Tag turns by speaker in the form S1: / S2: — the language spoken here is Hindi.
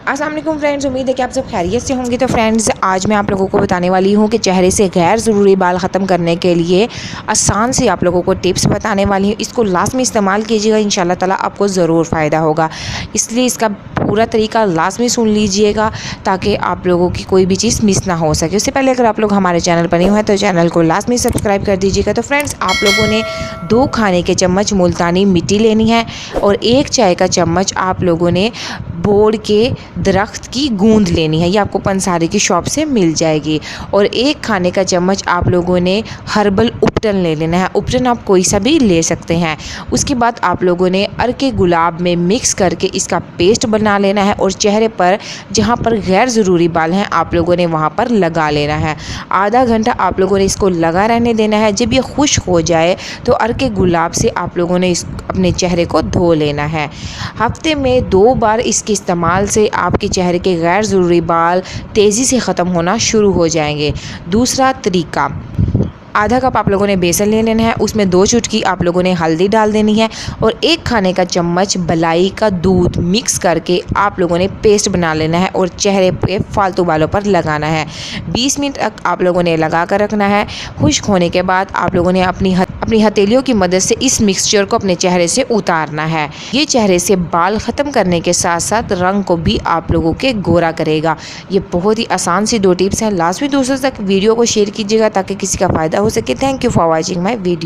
S1: अस्सलाम वालेकुम फ्रेंड्स, उम्मीद है कि आप सब खैरियत से होंगे। तो फ्रेंड्स, आज मैं आप लोगों को बताने वाली हूँ कि चेहरे से गैर ज़रूरी बाल ख़त्म करने के लिए आसान से आप लोगों को टिप्स बताने वाली हूँ। इसको लास्ट में इस्तेमाल कीजिएगा, इंशाल्लाह ताला आपको ज़रूर फ़ायदा होगा। इसलिए इसका पूरा तरीका लास्ट में सुन लीजिएगा ताकि आप लोगों की कोई भी चीज़ मिस ना हो सके। उससे पहले अगर आप लोग हमारे चैनल पर नहीं हैं तो चैनल को लास्ट में सब्सक्राइब कर दीजिएगा। तो फ्रेंड्स, आप लोगों ने 2 खाने के चम्मच मुल्तानी मिट्टी लेनी है और 1 चाय का चम्मच आप लोगों ने बोड़ के दरख्त की गूंद लेनी है। ये आपको पंसारी की शॉप से मिल जाएगी। और 1 खाने का चम्मच आप लोगों ने हर्बल उपटन ले लेना है। उपटन आप कोई सा भी ले सकते हैं। उसके बाद आप लोगों ने अर्के गुलाब में मिक्स करके इसका पेस्ट बना लेना है और चेहरे पर जहाँ पर गैर ज़रूरी बाल हैं आप लोगों ने वहाँ पर लगा लेना है। आधा घंटा आप लोगों ने इसको लगा रहने देना है। जब ये खुश्क हो जाए तो अर्के गुलाब से आप लोगों ने अपने चेहरे को धो लेना है। हफ्ते में 2 बार इसके इस्तेमाल से आपके चेहरे के गैर ज़रूरी बाल तेज़ी से ख़त्म होना शुरू हो जाएंगे। दूसरा तरीका, आधा कप आप लोगों ने बेसन ले लेना है, उसमें 2 चुटकी आप लोगों ने हल्दी डाल देनी है और 1 खाने का चम्मच मलाई का दूध मिक्स करके आप लोगों ने पेस्ट बना लेना है और चेहरे पे फालतू बालों पर लगाना है। 20 मिनट तक आप लोगों ने लगा कर रखना है। खुश्क होने के बाद आप लोगों ने अपनी हथेलियों की मदद से इस मिक्सचर को अपने चेहरे से उतारना है। ये चेहरे से बाल ख़त्म करने के साथ साथ रंग को भी आप लोगों के गोरा करेगा। ये बहुत ही आसान सी 2 टिप्स हैं। लास्ट में दोस्तों तक वीडियो को शेयर कीजिएगा ताकि किसी का फ़ायदा हो सके। Thank you for watching my video.